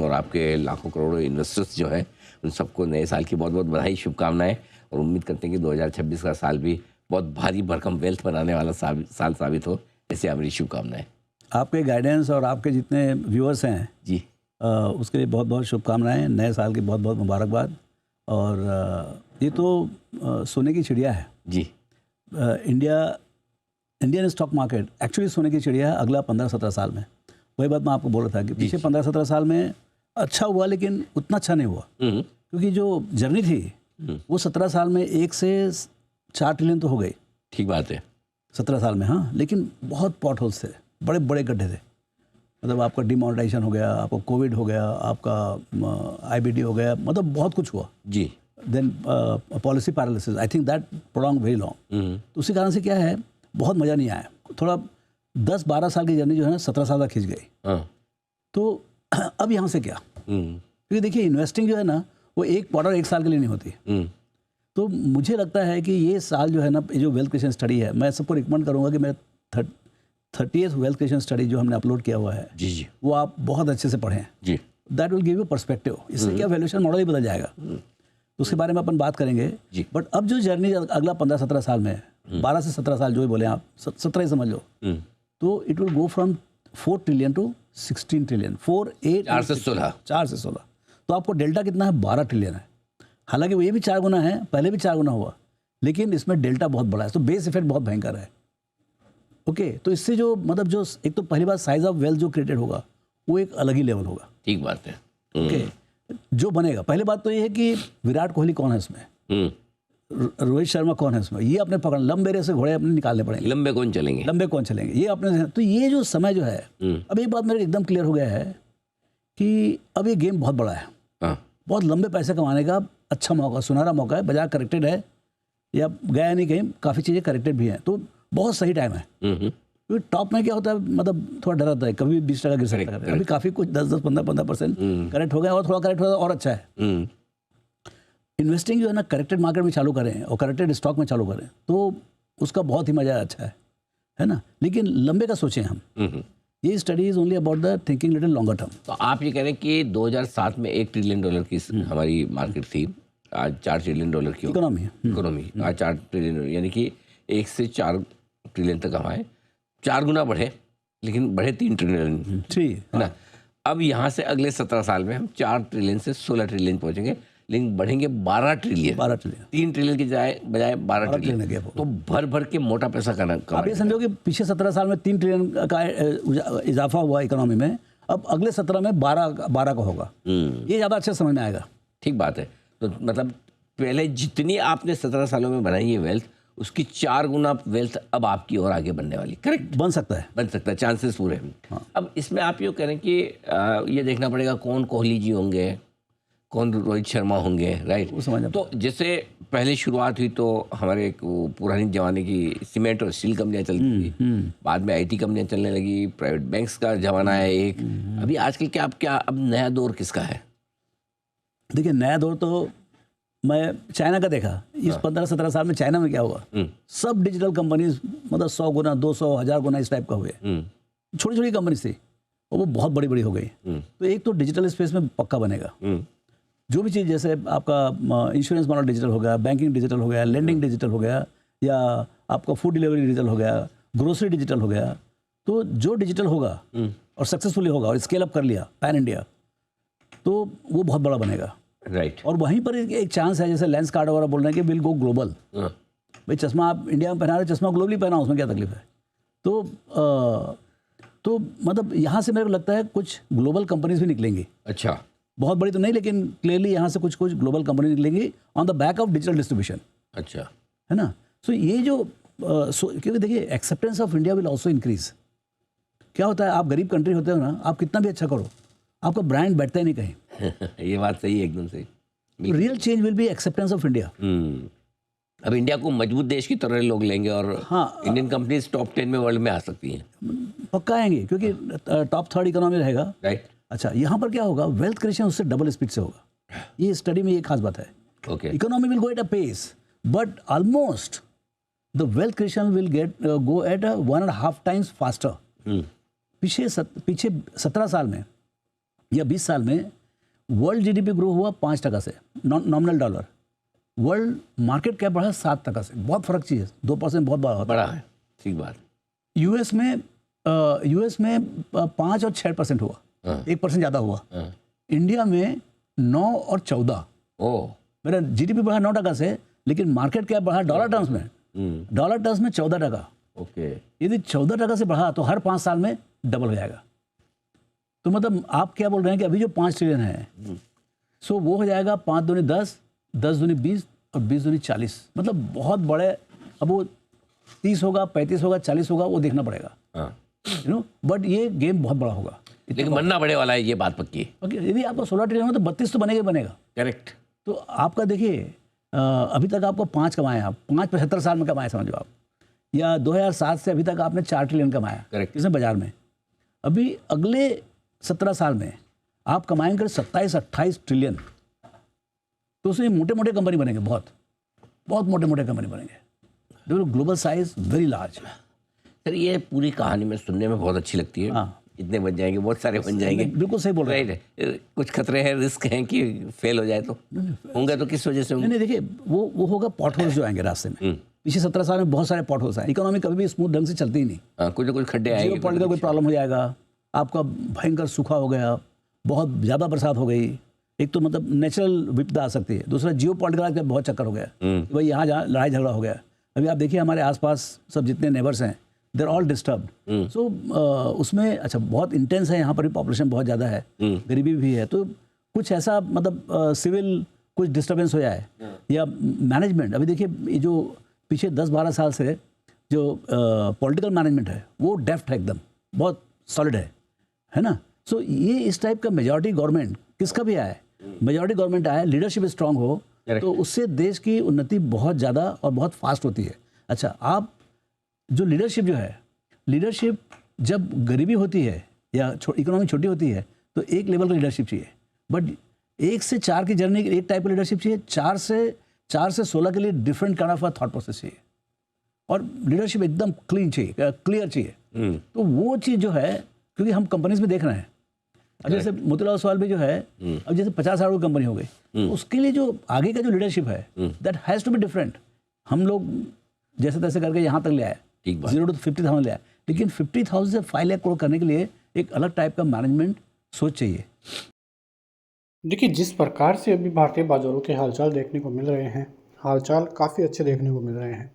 और आपके लाखों करोड़ों इन्वेस्टर्स जो है उन सबको नए साल की बहुत बहुत बधाई, शुभकामनाएं, और उम्मीद करते हैं कि 2026 का साल भी बहुत भारी भरकम वेल्थ बनाने वाला साल साबित हो। ऐसे हमारी शुभकामनाएं। आपके गाइडेंस और आपके जितने व्यूअर्स हैं जी, उसके लिए बहुत बहुत शुभकामनाएं, नए साल की बहुत बहुत मुबारकबाद। और ये तो सोने की चिड़िया है जी, इंडियन स्टॉक मार्केट एक्चुअली सोने की चिड़िया है अगला 15-17 साल में। वही बात मैं आपको बोल रहा था कि पीछे 15-17 साल में अच्छा हुआ, लेकिन उतना अच्छा नहीं हुआ, क्योंकि जो जर्नी थी वो 17 साल में 1 से 4 ट्रिलियन तो हो गई। ठीक बात है। 17 साल में, हाँ, लेकिन बहुत पॉट होल्स थे, बड़े बड़े गड्ढे थे। मतलब आपका डिमोनेटाइजेशन हो गया, आपको कोविड हो गया, आपका IBD हो गया, मतलब बहुत कुछ हुआ। जी, then policy paralysis, I think that prolong very long. तो उसी कारण से क्या है, बहुत मज़ा नहीं आया। थोड़ा 10-12 साल की जर्नी जो है ना 17 साल तक खींच गई। हाँ, तो अब यहाँ से क्या, क्योंकि देखिए इन्वेस्टिंग जो है ना वो एक क्वार्टर 1 साल के लिए नहीं होती। तो मुझे लगता है कि ये साल जो है ना, ये जो वेल्थ क्रिएशन स्टडी है, मैं सबको रिकमेंड करूँगा कि मेरा 30th वेल्थ क्रिएशन स्टडी जो हमने अपलोड किया हुआ है, जी, जी, वो आप बहुत अच्छे से पढ़ें। जी, that will give you perspective. इससे क्या वैल्यूएशन मॉडल ही बदल जाएगा। तो उसके बारे में अपन बात करेंगे। बट अब जो जर्नी अगला 15-17 साल में, 12 से 17 साल जो भी बोले आप, 17 ही समझ लो, तो it will go from 4 trillion to 16 trillion. 4 से 16। 4 से 16। तो आपको डेल्टा कितना है? 12 ट्रिलियन है। हालांकि वो ये भी 4 गुना है, पहले भी 4 गुना हुआ, लेकिन इसमें डेल्टा बहुत बड़ा है। तो बेस इफेक्ट बहुत भयंकर है। ओके, तो इससे जो मतलब जो एक तो पहली बात साइज ऑफ वेल्थ जो क्रिएटेड होगा वो एक अलग ही लेवल होगा। ठीक बात है। ओके, जो बनेगा, पहली बात तो ये है कि विराट कोहली कौन है इसमें, रोहित शर्मा कौन है इसमें, ये अपने पकड़, लंबे रेस से घोड़े अपने निकालने पड़ेंगे। लंबे कौन चलेंगे, ये अपने। तो ये जो समय जो है, अब एक बात मेरे एकदम क्लियर हो गया है कि अब ये गेम बहुत बड़ा है। बहुत लंबे पैसे कमाने का अच्छा मौका, सुनहरा मौका है। बाजार करेक्टेड है या गया नहीं कहीं, काफ़ी चीज़ें करेक्टेड भी हैं, तो बहुत सही टाइम है। क्योंकि टॉप में क्या होता है, मतलब थोड़ा डर रहता है, कभी 20% गिर सकता है। अभी काफ़ी कुछ 10-10, 15-15% करेक्ट हो गया, और थोड़ा करेक्ट हो गया और अच्छा है। इन्वेस्टिंग जो है ना करेक्टेड मार्केट में चालू करें और करेक्टेड स्टॉक में चालू करें तो उसका बहुत ही मज़ा अच्छा है ना। लेकिन लंबे का सोचें हम। ये study is only about the thinking little longer term. तो आप ये कह रहे हैं कि 2007 में $1 ट्रिलियन की हमारी मार्केट थी, आज $4 ट्रिलियन की इकोनॉमी आज 4 ट्रिलियन, यानी कि 1 से 4 ट्रिलियन तक हमारे 4 गुना बढ़े, लेकिन बढ़े 3 ट्रिलियन, ठीक है ना। अब यहाँ से अगले 17 साल में हम 4 ट्रिलियन से 16 ट्रिलियन पहुँचेंगे, लेकिन बढ़ेंगे 12 ट्रिलियन। 3 ट्रिलियन की बजाय 12 ट्रिलियन। तो भर भर के मोटा पैसा का आप ये समझो कि पिछले 17 साल में 3 ट्रिलियन का इजाफा हुआ इकोनॉमी में, अब अगले 17 में 12 का होगा। ये ज़्यादा अच्छे समझ में आएगा। ठीक बात है। तो मतलब पहले जितनी आपने 17 सालों में बनाई है वेल्थ, उसकी 4 गुना वेल्थ अब आपकी और आगे बनने वाली। करेक्ट, बन सकता है, चांसेस पूरे हैं। हाँ। अब इसमें आप ये करें कि ये देखना पड़ेगा कौन कोहली जी होंगे, कौन रोहित शर्मा होंगे, राइट। तो जैसे पहले शुरुआत हुई तो हमारे पुरानी जमाने की सीमेंट और स्टील कंपनियां चलती थी, बाद में IT कंपनियां चलने लगी, प्राइवेट बैंक्स का जमाना है एक। अभी आजकल क्या अब नया दौर किसका है? देखिए, नया दौर तो मैं चाइना का देखा। इस 15-17 साल में चाइना में क्या हुआ, सब डिजिटल कंपनीज मतलब 100 गुना, 200, 1000 गुना इस टाइप का हुए। छोटी छोटी कंपनी थी और वो बहुत बड़ी बड़ी हो गई। तो एक तो डिजिटल स्पेस में पक्का बनेगा। जो भी चीज़, जैसे आपका इंश्योरेंस मॉडल डिजिटल हो गया, बैंकिंग डिजिटल हो गया, लेंडिंग डिजिटल हो गया, या आपका फूड डिलीवरी डिजिटल हो गया, ग्रोसरी डिजिटल हो गया। तो जो डिजिटल होगा और सक्सेसफुली होगा और स्केल अप कर लिया पैन इंडिया, तो वो बहुत बड़ा बनेगा, राइट। और वहीं पर एक चांस है, जैसे लेंस कार्ड वगैरह बोल रहे हैं कि विल गो ग्लोबल। भाई चश्मा आप इंडिया में पहना रहे, चश्मा ग्लोबली पहना, उसमें क्या तकलीफ है। तो मतलब यहाँ से मेरे को लगता है कुछ ग्लोबल कंपनीज भी निकलेंगी। अच्छा, बहुत बड़ी तो नहीं, लेकिन क्लियरली यहाँ से कुछ ग्लोबल कंपनी निकलेंगी on the back of digital distribution. अच्छा, है ना। सो ये जो क्योंकि देखिए acceptance of India will also increase. क्या होता है, आप गरीब कंट्री होते हो ना, आप कितना भी अच्छा करो, आपका ब्रांड बैठता ही नहीं कहीं। ये बात सही है, एकदम सही। Real change will be acceptance of India. अब इंडिया को मजबूत देश की तरह लोग लेंगे और हाँ, इंडियन कंपनीज टॉप 10 में वर्ल्ड में आ सकती हैं। पक्का आएंगे, क्योंकि टॉप 3rd इकोनॉमी रहेगा, राइट। अच्छा, यहाँ पर क्या होगा, वेल्थ क्रिएशन उससे डबल स्पीड से होगा। ये स्टडी में ये खास बात है। Okay, economy will go at a pace, but almost the wealth creation will go at 1.5 times faster. पीछे 17 साल में या 20 साल में वर्ल्ड जीडीपी ग्रो हुआ 5% से, nominal dollar. World market cap बढ़ा 7% से। बहुत फर्क चाहिए, 2% बहुत बड़ा है। ठीक बात। यूएस में 5 और 6% हुआ, 1% ज़्यादा हुआ। इंडिया में 9 और 14। मेरा जीडीपी बढ़ा 9% से, लेकिन मार्केट कैप बढ़ा डॉलर टर्म्स में 14%। ओके। यदि 14% से बढ़ा तो हर 5 साल में डबल हो जाएगा। तो मतलब आप क्या बोल रहे हैं कि अभी जो 5 ट्रिलियन है, सो वो हो जाएगा 5 दूनी 10, 10 दूनी 20 और 20 दूनी 40। मतलब बहुत बड़े। अब वो 30 होगा, 35 होगा, 40 होगा, वो देखना पड़ेगा, यू नो। बट ये गेम बहुत बड़ा होगा, लेकिन बनना बड़े वाला है, ये बात पक्की है। यदि आपको 16 ट्रिलियन हो तो 32 तो बनेगा। करेक्ट। तो आपका देखिए, अभी तक आपको 5 कमाए, आप 5 75 साल में कमाए समझो आप, या 2007 से अभी तक आपने 4 ट्रिलियन कमाया। करेक्ट। किसने? बाजार में। अभी अगले 17 साल में आप कमाएंगे 27-28 ट्रिलियन। तो उसमें मोटे मोटे कंपनी बनेंगे, बहुत मोटे मोटे कंपनी बनेंगे। Global size very large. Sir ये पूरी कहानी में सुनने में बहुत अच्छी लगती है। इतने बन जाएंगे, बहुत सारे बन जाएंगे। बिल्कुल सही बोल रहे हैं। कुछ खतरे हैं, रिस्क हैं कि फेल हो जाए तो होंगे, तो किस वजह से होंगे? नहीं, देखिए वो होगा पॉट होल्स जो आएंगे रास्ते में। पिछले 17 साल में बहुत सारे पॉट होल्स आए। इकोनॉमी कभी भी स्मूथ ढंग से चलती ही नहीं। कुछ ना कुछ खड्डे आएंगे, जियोपॉलिटिकल कोई प्रॉब्लम हो जाएगा, आपका भयंकर सूखा हो गया, बहुत ज़्यादा बरसात हो गई। एक तो मतलब नेचुरल विपदा आ सकती है, दूसरा जियोपॉलिटिकल बहुत चक्कर हो गया, भाई यहाँ जहाँ लड़ाई झगड़ा हो गया। अभी आप देखिए हमारे आसपास सब जितने नेबर्स हैं, देर ऑल डिस्टर्ब्ड। सो उसमें अच्छा बहुत इंटेंस है, यहाँ पर भी पॉपुलेशन बहुत ज़्यादा है, गरीबी भी है। तो कुछ ऐसा मतलब सिविल कुछ डिस्टर्बेंस हो जाए या मैनेजमेंट। अभी देखिए ये जो पीछे 10-12 साल से जो पॉलिटिकल मैनेजमेंट है वो डेफ्ट है, एकदम बहुत सॉलिड है ना। सो ये इस टाइप का मेजॉरिटी गवर्नमेंट किसका भी आए, मेजॉरिटी गवर्नमेंट आए, लीडरशिप स्ट्रांग हो, तो उससे देश की उन्नति बहुत ज़्यादा और बहुत फास्ट होती है। अच्छा, आप जो लीडरशिप जो है, लीडरशिप जब गरीबी होती है या इकोनॉमी छोटी होती है तो एक लेवल का लीडरशिप चाहिए। बट 1 से 4 की जर्नी एक टाइप का लीडरशिप चाहिए, 4 से 16 के लिए different kind of thought process चाहिए, और लीडरशिप एकदम क्लीन चाहिए, क्लियर चाहिए। तो वो चीज़ जो है, क्योंकि हम कंपनीज में देख रहे हैं, अब जैसे मोतीलाल ओसवाल भी जो है, अब जैसे 50 साल की कंपनी हो गई, उसके लिए जो आगे का जो लीडरशिप है that has to be different. हम लोग जैसे तैसे करके यहाँ तक ले आए, 0 to 50,000 ले आए, लेकिन 50,000 से 5 लाख करोड़ करने के लिए एक अलग टाइप का मैनेजमेंट सोच चाहिए। देखिए, जिस प्रकार से अभी भारतीय बाजारों के हालचाल देखने को मिल रहे हैं, हालचाल काफ़ी अच्छे देखने को मिल रहे हैं,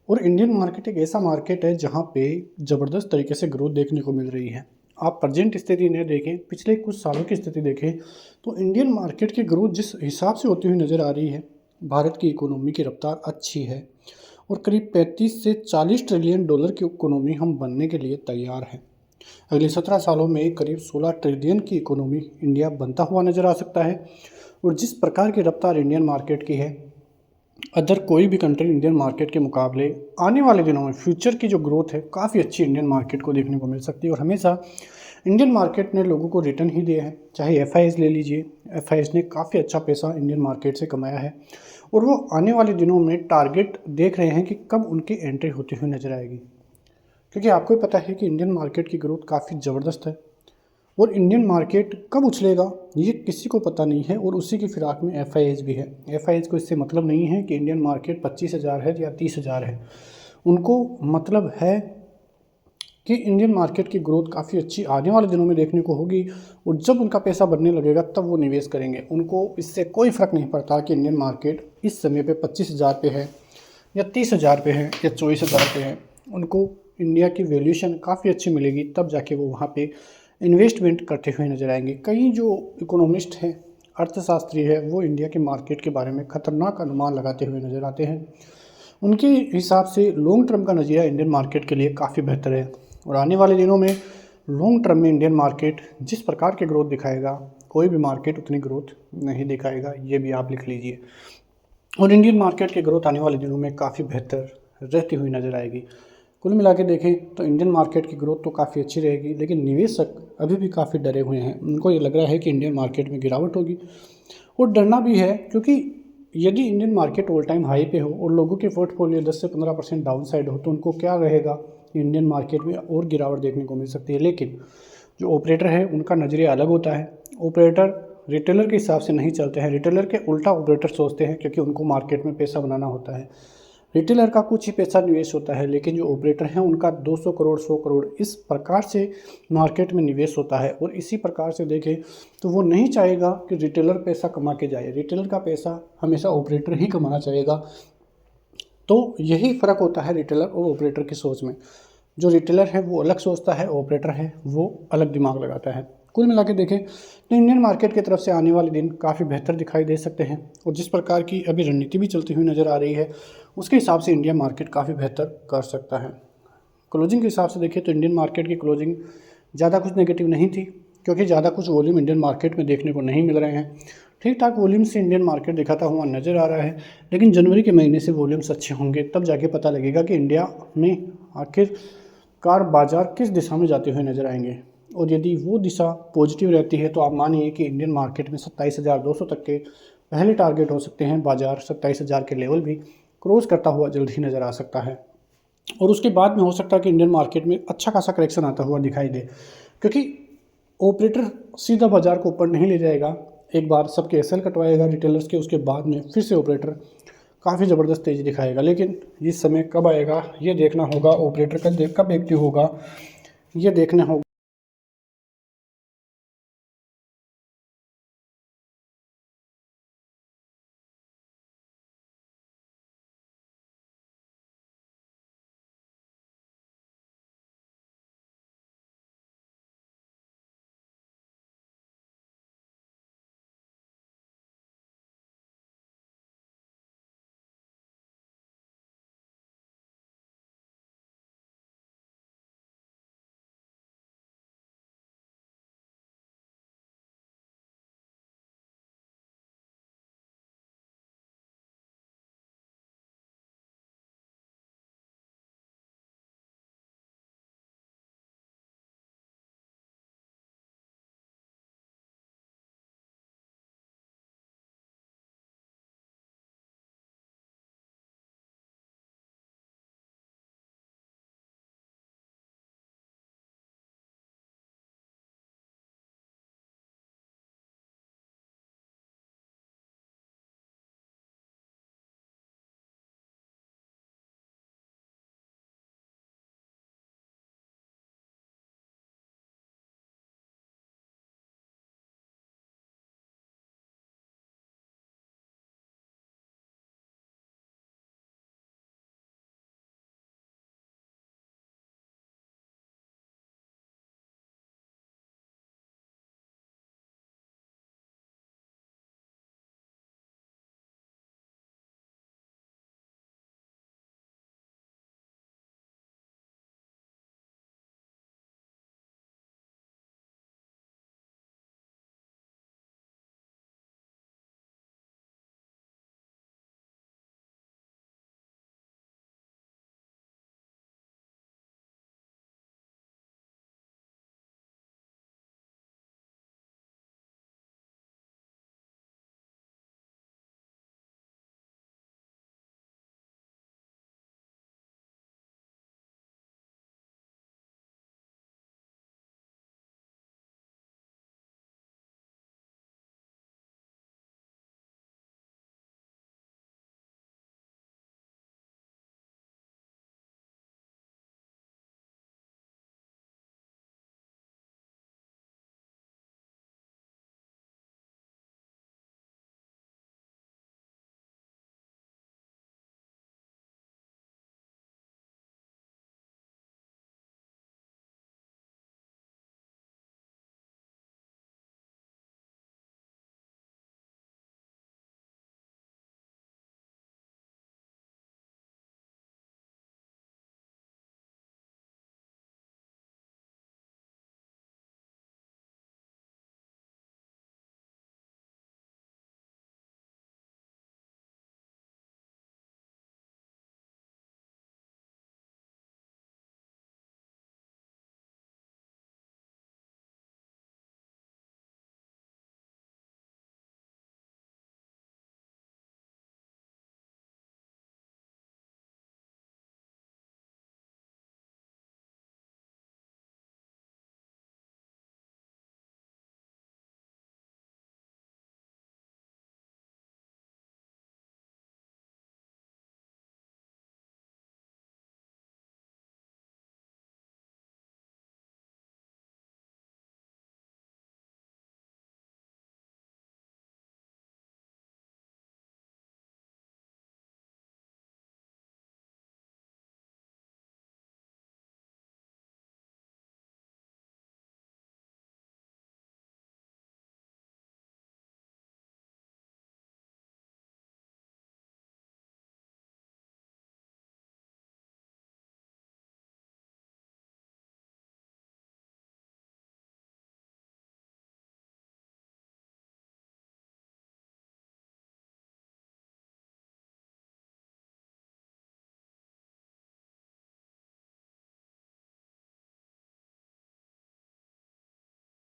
और इंडियन मार्केट एक ऐसा मार्केट है जहां पे ज़बरदस्त तरीके से ग्रोथ देखने को मिल रही है। आप प्रेजेंट स्थिति नहीं देखें, पिछले कुछ सालों की स्थिति देखें, तो इंडियन मार्केट की ग्रोथ जिस हिसाब से होती हुई नज़र आ रही है, भारत की इकोनॉमी की रफ्तार अच्छी है और करीब 35 से 40 ट्रिलियन डॉलर की इकोनॉमी हम बनने के लिए तैयार हैं। अगले 17 सालों में करीब 16 ट्रिलियन की इकोनॉमी इंडिया बनता हुआ नज़र आ सकता है। और जिस प्रकार की रफ्तार इंडियन मार्केट की है, अदर कोई भी कंट्री इंडियन मार्केट के मुकाबले आने वाले दिनों में फ्यूचर की जो ग्रोथ है काफ़ी अच्छी इंडियन मार्केट को देखने को मिल सकती है। और हमेशा इंडियन मार्केट ने लोगों को रिटर्न ही दिए हैं, चाहे एफआईआईज ले लीजिए, एफआईआईज ने काफ़ी अच्छा पैसा इंडियन मार्केट से कमाया है, और वो आने वाले दिनों में टारगेट देख रहे हैं कि कब उनकी एंट्री होती हुई नज़र आएगी। क्योंकि आपको ही पता है कि इंडियन मार्केट की ग्रोथ काफ़ी ज़बरदस्त है, और इंडियन मार्केट कब उछलेगा ये किसी को पता नहीं है, और उसी की फिराक में एफआईआईज भी है। एफआईआईज को इससे मतलब नहीं है कि इंडियन मार्केट 25,000 है या 30,000 है, उनको मतलब है कि इंडियन मार्केट की ग्रोथ काफ़ी अच्छी आने वाले दिनों में देखने को होगी, और जब उनका पैसा बढ़ने लगेगा तब वो निवेश करेंगे। उनको इससे कोई फ़र्क नहीं पड़ता कि इंडियन मार्केट इस समय पे 25,000 पे है या 30,000 पे है या 24,000 पे है, उनको इंडिया की वैल्यूएशन काफ़ी अच्छी मिलेगी, तब जाके वो वहाँ पे इन्वेस्टमेंट करते हुए नज़र आएंगे। कई जो इकोनॉमिस्ट हैं, अर्थशास्त्री है, वो इंडिया के मार्केट के बारे में ख़तरनाक अनुमान लगाते हुए नज़र आते हैं। उनके हिसाब से लॉन्ग टर्म का नज़रिया इंडियन मार्केट के लिए काफ़ी बेहतर है, और आने वाले दिनों में लॉन्ग टर्म में इंडियन मार्केट जिस प्रकार की ग्रोथ दिखाएगा, कोई भी मार्केट उतनी ग्रोथ नहीं दिखाएगा, ये भी आप लिख लीजिए। और इंडियन मार्केट की ग्रोथ आने वाले दिनों में काफ़ी बेहतर रहती हुई नज़र आएगी। कुल मिला के देखें तो इंडियन मार्केट की ग्रोथ तो काफ़ी अच्छी रहेगी, लेकिन निवेशक अभी भी काफ़ी डरे हुए हैं। उनको ये लग रहा है कि इंडियन मार्केट में गिरावट होगी, और डरना भी है, क्योंकि यदि Indian market all time high पे हो और लोगों के पोर्टफोलियो 10 से 15% डाउन साइड हो, तो उनको क्या रहेगा, इंडियन मार्केट में और गिरावट देखने को मिल सकती है। लेकिन जो ऑपरेटर है उनका नज़रिया अलग होता है। ऑपरेटर रिटेलर के हिसाब से नहीं चलते हैं, रिटेलर के उल्टा ऑपरेटर सोचते हैं, क्योंकि उनको मार्केट में पैसा बनाना होता है। रिटेलर का कुछ ही पैसा निवेश होता है, लेकिन जो ऑपरेटर हैं उनका 200 करोड़ 100 करोड़ इस प्रकार से मार्केट में निवेश होता है। और इसी प्रकार से देखें तो वो नहीं चाहेगा कि रिटेलर पैसा कमा के जाए, रिटेलर का पैसा हमेशा ऑपरेटर ही कमाना चाहेगा। तो यही फ़र्क होता है रिटेलर और ऑपरेटर की सोच में। जो रिटेलर है वो अलग सोचता है, ऑपरेटर है वो अलग दिमाग लगाता है। कुल मिला के देखें तो इंडियन मार्केट की तरफ से आने वाले दिन काफ़ी बेहतर दिखाई दे सकते हैं, और जिस प्रकार की अभी रणनीति भी चलती हुई नज़र आ रही है उसके हिसाब से इंडियन मार्केट काफ़ी बेहतर कर सकता है। क्लोजिंग के हिसाब से देखें तो इंडियन मार्केट की क्लोजिंग ज़्यादा कुछ नेगेटिव नहीं थी, क्योंकि ज़्यादा कुछ वॉल्यूम इंडियन मार्केट में देखने को नहीं मिल रहे हैं। ठीक ठाक वॉल्यूम से इंडियन मार्केट दिखाता हुआ नज़र आ रहा है, लेकिन जनवरी के महीने से वॉल्यूम्स अच्छे होंगे, तब जाके पता लगेगा कि इंडिया में आखिरकार बाज़ार किस दिशा में जाते हुए नज़र आएंगे। और यदि वो दिशा पॉजिटिव रहती है तो आप मानिए कि इंडियन मार्केट में 27,200 तक के पहले टारगेट हो सकते हैं। बाज़ार 27,000 के लेवल भी क्रॉस करता हुआ जल्द ही नज़र आ सकता है, और उसके बाद में हो सकता है कि इंडियन मार्केट में अच्छा खासा करेक्शन आता हुआ दिखाई दे, क्योंकि ऑपरेटर सीधा बाज़ार को ऊपर नहीं ले जाएगा। एक बार सबके एसएल कटवाएगा रिटेलर्स के, उसके बाद में फिर से ऑपरेटर काफ़ी ज़बरदस्त तेज़ी दिखाएगा। लेकिन ये समय कब आएगा ये देखना होगा, ऑपरेटर कब एक्टिव होगा ये देखना होगा।